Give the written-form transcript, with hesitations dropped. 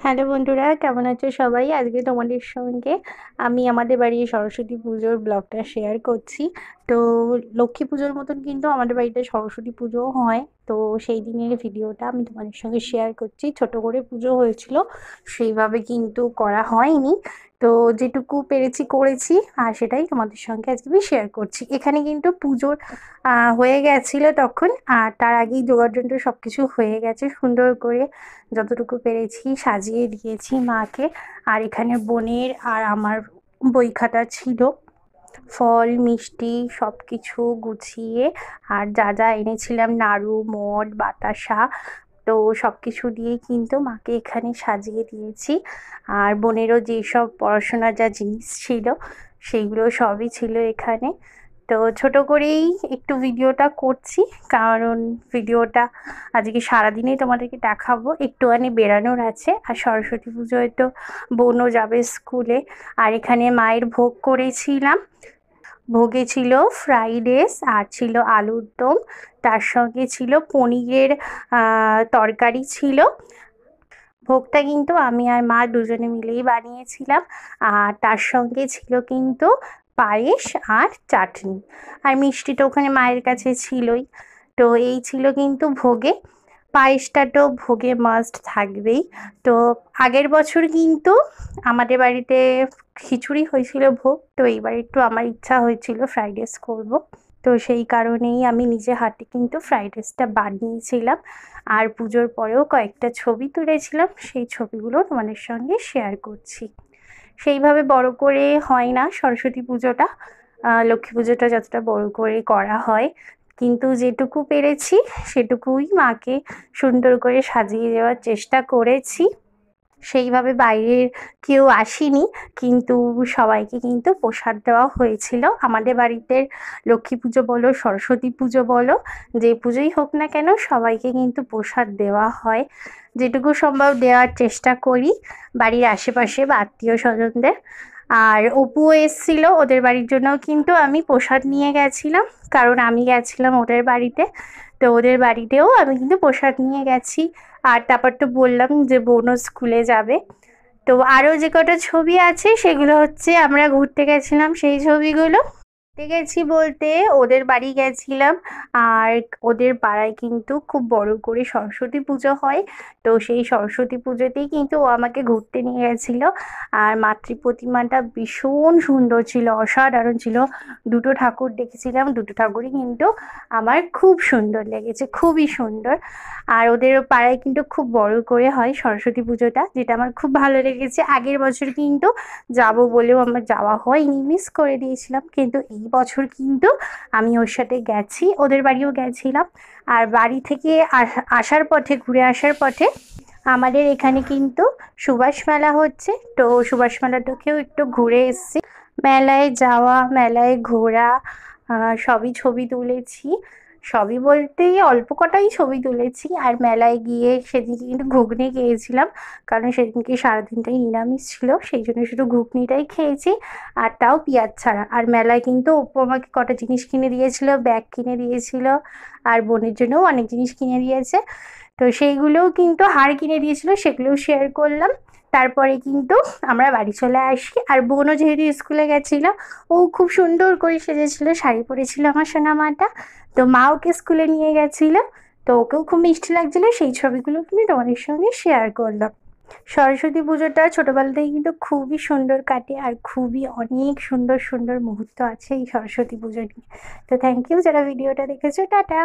Hello বন্ধুরা, কেমন আছো সবাই? আজকে তোমাদের সঙ্গে আমি আমাদের বাড়ির সরস্বতী পুজোর ব্লগটা শেয়ার করছি। তো লক্ষ্মী পুজোর মতন কিন্তু আমাদের বাড়িতে সরস্বতী পুজোও হয়। তো সেই দিনের ভিডিওটা আমি তোমাদের সঙ্গে শেয়ার করছি। ছোট করে পুজো হয়েছিল, সেইভাবে কিন্তু করা হয়নি। তো যেটুকু পেরেছি করেছি, আর সেটাই তোমাদের সঙ্গে আজকে আমি শেয়ার করছি। এখানে কিন্তু পুজোর হয়ে গেছিলো তখন, আর তার আগেই জোগাড়যন্ত্র সব কিছু হয়ে গেছে। সুন্দর করে যতটুকু পেরেছি সাজিয়ে দিয়েছি মাকে। আর এখানে বোনের আর আমার বই খাতা ছিল, ফল মিষ্টি সব কিছু গুছিয়ে, আর যা যা এনেছিলাম নাড়ু মঠ বাতাসা, তো সব কিছু দিয়েই কিন্তু মাকে এখানে সাজিয়ে দিয়েছি। আর বোনেরও যেসব পড়াশোনার যা জিনিস ছিল সেইগুলো সবই ছিল এখানে। তো ছোট করেই একটু ভিডিওটা করছি, কারণ ভিডিওটা আজকে সারাদিনেই তোমাদেরকে দেখাবো। একটুখানি বেরানোর আছে, আর সরস্বতী পুজোয় তো বোনও যাবে স্কুলে। আর এখানে মায়ের ভোগ করেছিলাম। ভোগে ছিল ফ্রাইড রাইস আর ছিল আলুর দম, তার সঙ্গে ছিল পনিরের তরকারি ছিল। ভোগটা কিন্তু আমি আর মা দুজনে মিলেই বানিয়েছিলাম। আর তার সঙ্গে ছিল কিন্তু পায়েস আর চাটনি, আর মিষ্টি তো ওখানে মায়ের কাছে ছিলই। তো এই ছিল কিন্তু ভোগে। পায়েসটা তো ভোগে মাস্ট থাকবেই। তো আগের বছর কিন্তু আমাদের বাড়িতে খিচুড়ি হয়েছিল ভোগ, তো এইবার একটু আমার ইচ্ছা হয়েছিল ফ্রাইড রাইস করবো। তো সেই কারণেই আমি নিজে হাতে কিন্তু ফ্রাইড রাইসটা বানিয়েছিলাম। আর পুজোর পরেও কয়েকটা ছবি তুলেছিলাম, সেই ছবিগুলো তোমাদের সঙ্গে শেয়ার করছি। সেইভাবে বড় করে হয় না সরস্বতী পুজোটা, লক্ষ্মী পুজোটা যতটা বড় করে করা হয়, কিন্তু যেটুকু পেরেছি সেটুকুই মাকে সুন্দর করে সাজিয়ে দেওয়ার চেষ্টা করেছি। সেইভাবে বাইরের কেউ আসেনি, কিন্তু সবাইকে কিন্তু প্রসাদ দেওয়া হয়েছিল। আমাদের বাড়িতে লক্ষ্মী পুজো বলো সরস্বতী পুজো বলো, যে পুজোই হোক না কেন সবাইকে কিন্তু প্রসাদ দেওয়া হয়। যেটুকু সম্ভব দেওয়ার চেষ্টা করি বাড়ির আশেপাশে বা আত্মীয় স্বজনদের। আর অপুও এসেছিল, ওদের বাড়ির জন্যও কিন্তু আমি প্রসাদ নিয়ে গেছিলাম, কারণ আমি গেছিলাম ওদের বাড়িতে। তো ওদের বাড়িতেও আমি কিন্তু প্রসাদ নিয়ে গেছি। আর তারপর তো বললাম যে বোনও স্কুলে যাবে। তো আরও যে কটা ছবি আছে সেগুলো হচ্ছে আমরা ঘুরতে গেছিলাম সেই ছবিগুলো। ঘুরতে গেছি বলতে ওদের বাড়ি গেছিলাম। আর ওদের পাড়ায় কিন্তু খুব বড় করে সরস্বতী পুজো হয়। তো সেই সরস্বতী পুজোতেই কিন্তু ও আমাকে ঘুরতে নিয়ে গেছিলো। আর মাতৃ প্রতিমাটা ভীষণ সুন্দর ছিল, অসাধারণ ছিল। দুটো ঠাকুর দেখেছিলাম, দুটো ঠাকুরই কিন্তু আমার খুব সুন্দর লেগেছে, খুবই সুন্দর। আর ওদের পাড়ায় কিন্তু খুব বড় করে হয় সরস্বতী পুজোটা, যেটা আমার খুব ভালো লেগেছে। আগের বছর কিন্তু যাব বলেও আমার যাওয়া হয়নি, মিস করে দিয়েছিলাম, কিন্তু এই বছর কিন্তু আমি ওর সাথে গেছি, ওদের বাড়িও গেছিলাম। আর বাড়ি থেকে আসার পথে, ঘুরে আসার পথে আমাদের এখানে কিন্তু সুভাষ মেলা হচ্ছে। তো সুভাষ মেলাটাকেও একটু ঘুরে এসেছি। মেলায় যাওয়া, মেলায় ঘোরা, সবই ছবি তুলেছি। সবই বলতেই অল্প কটাই ছবি তুলেছি। আর মেলায় গিয়ে সেদিনকে কিন্তু ঘুগনি খেয়েছিলাম, কারণ সেদিনকে সারাদিনটাই নিরামিষ ছিল, সেই জন্য শুধু ঘুগনিটাই খেয়েছি, আর তাও পেঁয়াজ ছাড়া। আর মেলায় কিন্তু অপু আমাকে কটা জিনিস কিনে দিয়েছিল, ব্যাগ কিনে দিয়েছিল, আর বোনের জন্যও অনেক জিনিস কিনে দিয়েছে। তো সেইগুলোও কিন্তু হার কিনে দিয়েছিল, সেগুলোও শেয়ার করলাম। তারপরে কিন্তু আমরা বাড়ি চলে আসি। আর বোনও যেহেতু স্কুলে গেছিলো, ও খুব সুন্দর করে সেজেছিল, শাড়ি পরেছিল আমার সোনামাটা। তো মা ওকে স্কুলে নিয়ে গেছিলো, তো ওকেও খুব মিষ্টি লাগছিলো। সেই ছবিগুলো কিন্তু তোমাদের সঙ্গে শেয়ার করলাম। সরস্বতী পুজোটা ছোটোবেলা থেকে কিন্তু খুবই সুন্দর কাটে, আর খুবই অনেক সুন্দর সুন্দর মুহূর্ত আছে এই সরস্বতী পুজো নিয়ে। তো থ্যাংক ইউ যারা ভিডিওটা দেখেছো, টাটা।